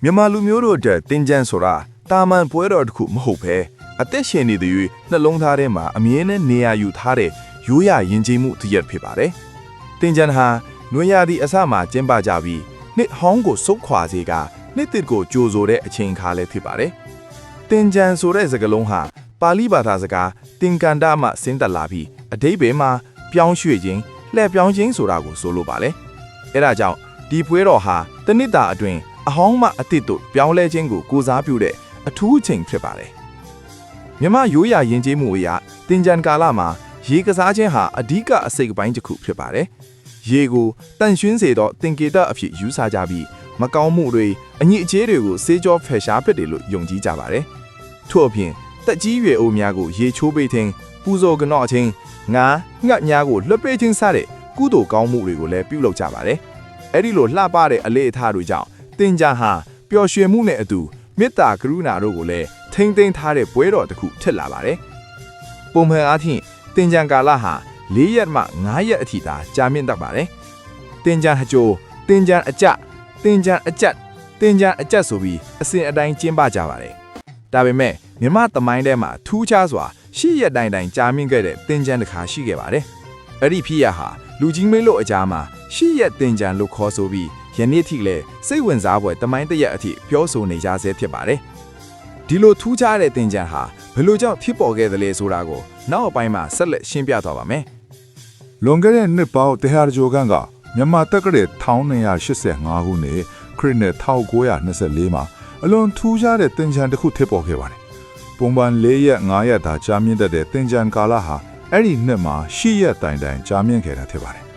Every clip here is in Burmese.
မြန်မာလူမျိုးတို့အတွက်တင်ကြံဆိုတာတာမန်ပွဲတော်တစ်ခုမဟုတ်ဘဲအသက်ရှင်နေတဲ့၍နှလုံးသားထဲမှာအမြဲတမ်းနေရာယူထားတဲ့ရိုးရာယဉ်ကျေးမှုတစ်ရပ်ဖြစ်ပါတယ်။တင်ကြံဟာနွေရာသီအစမှာကျင်းပကြပြီးနှစ်ဟောင်းကိုစုပ်ခွာစေကနှစ်သစ်ကိုကြိုဆိုတဲ့အချိန်အခါလည်းဖြစ်ပါတယ်။တင်ကြံဆိုတဲ့စကားလုံးဟာပါဠိဘာသာစကားတင်ကန်ဒမှဆင်းသက်လာပြီးအဓိပ္ပာယ်မှာပြောင်းရွှေ့ခြင်းလှည့်ပြောင်းခြင်းဆိုတာကိုဆိုလိုပါလေ။အဲဒါကြောင့်ဒီပွဲတော်ဟာတနစ်တာအတွင်းအဟောင်းမှအသစ်တို့ပြောင်းလဲခြင်းကိုကိုစားပြုတဲ့အထူးအချိန်ဖြစ်ပါတယ်။မြမရိုးရာယဉ်ကျေးမှုအရတင်ကြံကာလမှာရေကစားခြင်းဟာအဓိကအစိတ်အပိုင်းတစ်ခုဖြစ်ပါတယ်။ရေကိုတန့်ရှင်းစေသောတင်ကေတအဖြစ်ယူဆကြပြီးမကောင်းမှုတွေအညစ်အကြေးတွေကိုစေးကြောဖယ်ရှားပစ်တယ်လို့ယုံကြည်ကြပါတယ်။ထို့အပြင်တက်ကြီးရွယ်အိုများကိုရေချိုးပေးခြင်းပူဇော်ကြော့ခြင်းငါငှက်များကိုလွှတ်ပေးခြင်းစတဲ့ကုသိုလ်ကောင်းမှုတွေကိုလည်းပြုလုပ်ကြပါတယ်။အဲ့ဒီလိုလှပတဲ့အလေးအထားတွေကြောင့်တင်ကြံဟာပျော်ရွှင်မှုနဲ့အတူမေတ္တာကရုဏာတို့ကိုလည်းထိမ့်သိမ်းထားတဲ့ပွဲတော်တစ်ခုဖြစ်လာပါတယ်။ပုံမှန်အားဖြင့်တင်ကြံကာလဟာ4ရက်မှ5ရက်အထိသာကြာမြင့်တတ်ပါတယ်။တင်ကြံဟကြိုတင်ကြံအကြတင်ကြံအကြက်တင်ကြံအကြက်ဆိုပြီးအစဉ်အတိုင်းကျင်းပကြပါတယ်။ဒါပေမဲ့မြမသမိုင်းထဲမှာထူးခြားစွာ10ရက်တိုင်ကြာမြင့်ခဲ့တဲ့တင်ကြံတစ်ခါရှိခဲ့ပါတယ်။အဲ့ဒီဖြစ်ရဟာလူကြီးမင်းတို့အကြားမှာ10ရက်တင်ကြံလို့ခေါ်ဆိုပြီးယနေ့ထိလည်းစိတ်ဝင်စားဖွယ်တမိုင်းတရက်အထိပြောဆိုနေကြဆဲဖြစ်ပါတယ်။ဒီလိုထူးခြားတဲ့တင်ကြံဟာဘယ်လိုကြောင့်ဖြစ်ပေါ်ခဲ့သလဲဆိုတာကိုနောက်အပိုင်းမှာဆက်လက်ရှင်းပြသွားပါမယ်။လွန်ခဲ့တဲ့နှစ်ပေါင်း100ကျော်ခန့်ကမြန်မာတက္ကရာ1285ခုနှစ်ခရစ်နှစ်1924မှာအလွန်ထူးခြားတဲ့တင်ကြံတစ်ခုဖြစ်ပေါ်ခဲ့ပါတယ်။ပုံမှန်4ရက်5ရက်သာကြာမြင့်တဲ့တင်ကြံကာလဟာအဲ့ဒီနှစ်မှာ10ရက်တိုင်ကြာမြင့်ခဲ့တာဖြစ်ပါတယ်။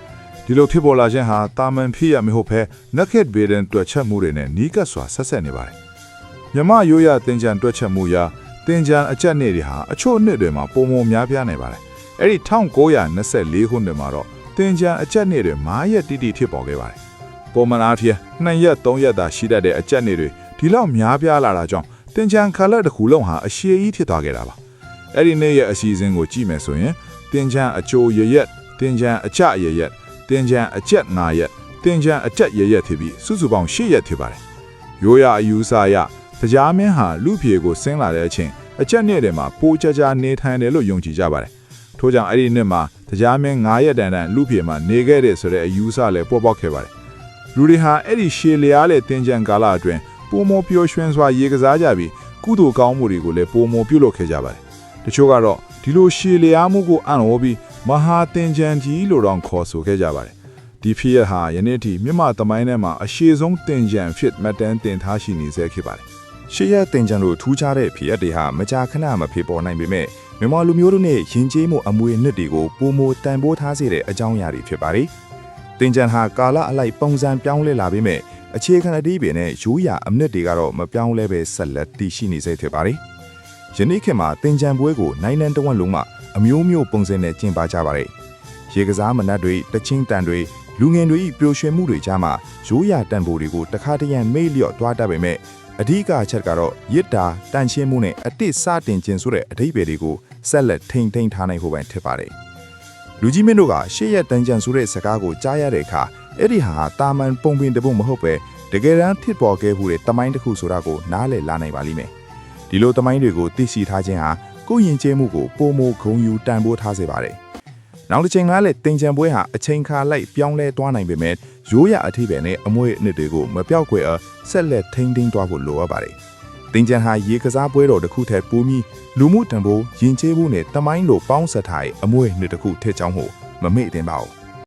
ဒီလိုဖြစ်ပေါ်လာခြင်းဟာတာမန်ဖြစ်ရမဟုတ်ဘဲနက်ခက်ဘေဒန်တွက်ချက်မှုတွေနဲ့နီးကပ်စွာဆက်ဆက်နေပါတယ်။မြမရိုးရတင်ကြံတွက်ချက်မှုရာတင်ကြံအကြက်နေ့တွေဟာအချို့နှစ်တွေမှာပုံမှန်များပြားနေပါတယ်။အဲ့ဒီ1924ခုနှစ်မှာတော့တင်ကြံအကြက်နေ့တွေ9ရက်တိတိဖြစ်ပေါ်ခဲ့ပါတယ်။ပုံမှန်အားဖြင့်2ရက်3ရက်သာရှိတတ်တဲ့အကြက်နေ့တွေဒီလောက်များပြားလာတာကြောင့်တင်ကြံခါလက်တစ်ခုလုံးဟာအရှည်ကြီးဖြစ်သွားခဲ့တာပါ။အဲ့ဒီနေ့ရဲ့အစီအစဉ်ကိုကြည့်မယ်ဆိုရင်တင်ကြံအချိုရရက်တင်ကြံအကြရရက်တင်ကြံအကြက်9ရက်တင်ကြံအကြက်ရရက်ဖြစ်ပြီးစုစုပေါင်း10ရက်ဖြစ်ပါတယ်။ရိုးရာအယူဆအရတရားမင်းဟာလူဖြေကိုဆင်းလာတဲ့အချိန်အကြက်နေ့တွေမှာပိုးကြကြနေထိုင်တယ်လို့ယုံကြည်ကြပါတယ်။ထို့ကြောင့်အဲ့ဒီနှစ်မှာတရားမင်း9ရက်တန်လူဖြေမှာနေခဲ့တဲ့ဆိုတဲ့အယူဆလည်းပေါ်ပေါက်ခဲ့ပါတယ်။လူတွေဟာအဲ့ဒီရှေလျားတဲ့တင်ကြံကာလအတွင်းပိုမိုပျော်ရွှင်စွာရေကစားကြပြီးကုသိုလ်ကောင်းမှုတွေကိုလည်းပိုမိုပြုလုပ်ခဲ့ကြပါတယ်။တချို့ကတော့ဒီလိုရှေလျားမှုကိုအံ့ဩပြီးမဟာတင်ကြံကြီးလို့တောင်ခေါ်ဆိုခဲ့ကြပါတယ်။ဒီဖြစ်ရဟာယနေ့ထိမြမသမိုင်းထဲမှာအရှည်ဆုံးတင်ကြံဖြစ်မှတ်တမ်းတင်ထားရှိနေဆဲဖြစ်ပါတယ်။ရှေ့ရက်တင်ကြံလို့ထူးခြားတဲ့ဖြစ်ရပ်တွေဟာမကြာခဏမဖြစ်ပေါ်နိုင်ပေမဲ့မြန်မာလူမျိုးတို့နဲ့ယဉ်ကျေးမှုအမွေအနှစ်တွေကိုပုံမတန်ဖိုးထားစေတဲ့အကြောင်းအရာတွေဖြစ်ပါတယ်။တင်ကြံဟာကာလအလိုက်ပုံစံပြောင်းလဲလာပေမဲ့အခြေခံအဓိပ္ပာယ်နဲ့ရိုးရာအမြင့်တွေကတော့မပြောင်းလဲပဲဆက်လက်တည်ရှိနေစေဖြစ်ပါတယ်။ယနေ့ခေတ်မှာတင်ကြံပွဲကိုနိုင်ငံတော်ဝန်လုံးမှအမျိုးမျိုးပုံစံနဲ့ကျင်းပကြပါတယ်။ရေကစားမနတ်တွေတချင်းတန်တွေလူငယ်တွေပျော်ရွှင်မှုတွေကြားမှာရိုးရာတန်ဖိုးတွေကိုတခါတရံမေ့လျော့သွားတတ်ပေမဲ့အဓိကအချက်ကတော့ရစ်တာတန်ရှင်းမှုနဲ့အတိစတင်ခြင်းဆိုတဲ့အဓိပ္ပာယ်တွေကိုဆက်လက်ထိန်းသိမ်းထားနိုင်ဖို့ပဲဖြစ်ပါတယ်။လူကြီးမင်းတို့ကရှေ့ရက်တန်ကြံဆိုတဲ့စကားကိုကြားရတဲ့အခါအဲ့ဒီဟာတာမန်ပုံပင်တပုတ်မဟုတ်ပဲတကယ်တမ်းဖြစ်ပေါ်ခဲ့မှုတဲ့တမိုင်းတစ်ခုဆိုတာကိုနားလည်လာနိုင်ပါလိမ့်မယ်။ဒီလိုတမိုင်းတွေကိုသိရှိထားခြင်းဟာကိုယ်ယဉ်ကျေးမှုကိုပိုမိုဂုဏ်ယူတန်ဖိုးထားစေပါတယ်။နောက်တစ်ချိန်ကလည်းတင်ကြံပွဲဟာအချိန်ခါလိုက်ပြောင်းလဲသွားနိုင်ပေမဲ့ရိုးရာအထိပယ်နဲ့အမွေအနှစ်တွေကိုမပြောက်ကွယ်အောင်ဆက်လက်ထိန်းသိမ်းသွားဖို့လိုအပ်ပါတယ်။တင်ကြံဟာရေကစားပွဲတော်တစ်ခုထက်ပိုပြီးလူမှုတန်ဖိုးယဉ်ကျေးမှုနဲ့တမိုင်းလိုပေါင်းစပ်ထားတဲ့အမွေအနှစ်တစ်ခုထက်ကြောင်းကိုမမေ့သင့်ပါဘူး